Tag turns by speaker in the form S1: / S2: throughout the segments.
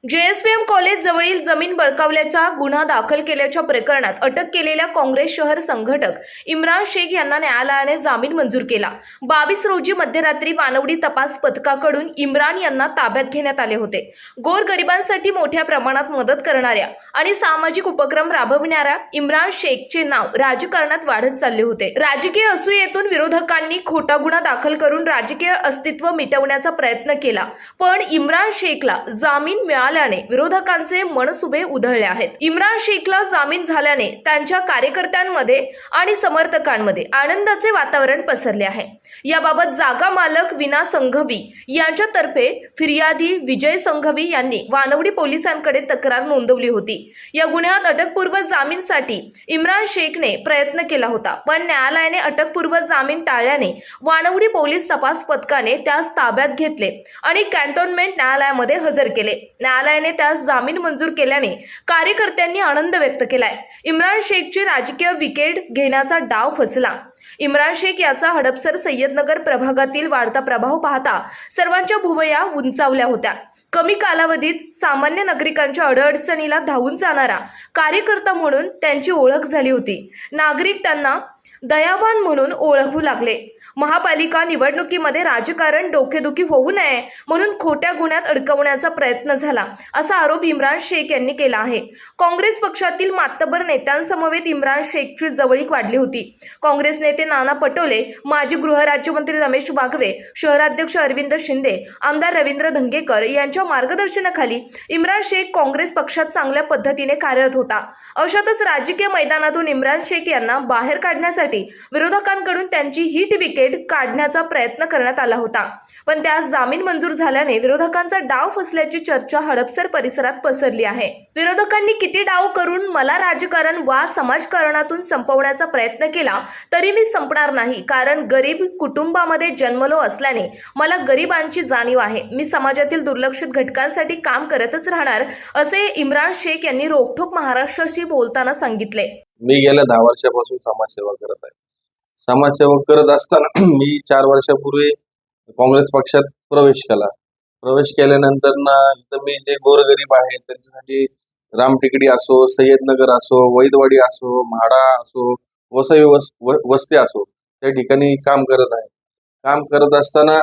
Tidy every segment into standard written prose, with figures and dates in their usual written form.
S1: JSPM college जवळील जमीन बळकावल्याचा गुन्हा दाखल केल्याच्या प्रकरणात अटक केलेल्या काँग्रेस शहर संघटक इम्रान शेख यांना न्यायालयाने जामीन मंजूर केला। 22 रोजी मध्यरात्री वानवडी तपास पथकाकडून इम्रान यांना ताब्यात घेण्यात आले होते। गोरगरिबांसाठी मोठ्या प्रमाणात मदत करणाऱ्या आणि सामाजिक उपक्रम राबविणाऱ्या इम्रान शेखचे नाव राजकारणात वाढत चालले होते। राजकीय असूयेतून विरोधकांनी खोटा गुन्हा दाखल करून राजकीय अस्तित्व मिटवण्याचा प्रयत्न केला, पण इम्रान शेखला जामीन मिळाल्याने विरोधकांचे मनसुबे उधळले आहेत। इम्रान शेखला जामीन झाल्याने त्यांच्या कार्यकर्त्यांमध्ये आणि समर्थकांमध्ये आनंदाचे वातावरण पसरले आहे। याबाबत जागा मालक विना संघवी यांच्यातर्फे फिर्यादी विजय संघवी यांनी वानवडी पोलिसांकडे तक्रार नोंदवली होती। या गुन्ह्यात अटकपूर्व जामीनसाठी इम्रान शेखने प्रयत्न केला होता, पण न्यायालयाने अटकपूर्व जामीन टाळल्याने वानवडी पोलीस तपास पथकाने त्यास ताब्यात घेतले आणि कॅन्टोन्मेंट न्यायालयामध्ये हजर केले। न्यायालयाने त्यास जामीन मंजूर केल्याने कार्यकर्त्यांनी आनंद व्यक्त केलाय। इम्रान शेखची राजकीय विकेट घेण्याचा डाव फसला। इम्रान शेख याचा हडपसर सय्यदनगर प्रभागातील वाढता प्रभाव पाहता सर्वांच्या भुवया उंचावल्या होत्या। कमी कालावधीत सामान्य नागरिकांच्या अडचणीला धावून जाणारा कार्यकर्ता म्हणून त्यांची ओळख झाली होती। नागरिक त्यांना दयावान म्हणून ओळखू लागले। महापालिका निवडणुकीमध्ये राजकारण डोकेदुखी होऊ नये म्हणून खोट्या गुन्ह्यात अडकवण्याचा प्रयत्न झाला, असा आरोप इम्रान शेख यांनी केला आहे। काँग्रेस पक्षातील मातब्बर नेत्यांसमवेत इम्रान शेखची जवळीक वाढली होती। काँग्रेस नेते नाना पटोले, माजी गृहराज्यमंत्री रमेश बागवे, शहराध्यक्ष अरविंद शिंदे, आमदार रवींद्र धंगेकर यांच्या मार्गदर्शनाखाली इम्रान शेख काँग्रेस पक्षात चांगल्या पद्धतीने कार्यरत होता। अशातच राजकीय मैदानातून इम्रान शेख यांना बाहेर काढण्यासाठी विरोधकांकडून त्यांची हिट विकेट काढण्याचा प्रयत्न करण्यात आला होता, पण त्यास जामीन मंजूर झाल्याने विरोधकांचा डाव फसल्याची चर्चा हडपसर परिसरात पसरली आहे। विरोधकांनी किती डाव करून मला राजकारण वा समाजकारणातून संपवण्याचा प्रयत्न केला तरी मी संपणार नाही, कारण गरीब कुटुंबामध्ये जन्मलो असल्याने मला गरिबांची जाणीव आहे। मी समाजातील दुर्लक्षित घटकांसाठी काम करतच राहणार, असे इम्रान शेख यांनी रोखठोक महाराष्ट्राशी बोलताना सांगितले।
S2: मी गेल्या 10 वर्षापासून समाजसेवा करत आहे। समाजसेवा करत असताना मी 4 वर्षापूर्वी काँग्रेस पक्षात प्रवेश केल्यानंतर इथं मी जे गोरगरीब आहेत त्यांच्यासाठी रामटेकडी असो, सय्यदनगर असो, वैदवाडी असो, म्हाडा असो, वसई वस्ती असो, त्या ठिकाणी काम करत आहे। काम करत असताना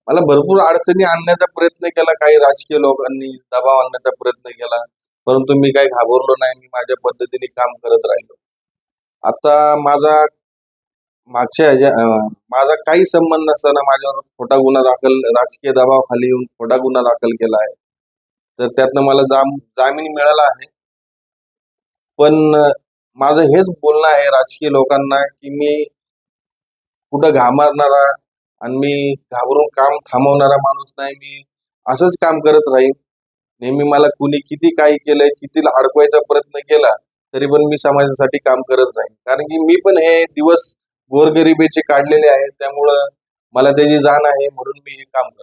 S2: मला भरपूर अडचणी आणण्याचा प्रयत्न केला, काही राजकीय लोकांनी दबाव आणण्याचा प्रयत्न केला, परंतु मी काही घाबरलो नाही। मी माझ्या पद्धतीने काम करत राहिलो। आता माझा काही संबंध नसताना माझ्यावर खोटा गुन्हा दाखल, राजकीय दबावाखाली येऊन खोटा गुन्हा दाखल केला आहे, तर त्यातनं मला जामीन मिळाला आहे। पण माझं हेच बोलणं आहे राजकीय लोकांना की मी कुठं घाबरणारा आणि मी घाबरून काम थांबवणारा माणूस नाही। मी असंच काम करत राहीन नेहमी। मला कुणी किती काही केलंय, किती अडकवायचा प्रयत्न केला तरी पण मी समाजासाठी काम करत राहीन, कारण की मी पण हे दिवस गोरगरिबीचे काढलेले आहेत, त्यामुळं मला त्याची जाण आहे, म्हणून मी हे काम करतो।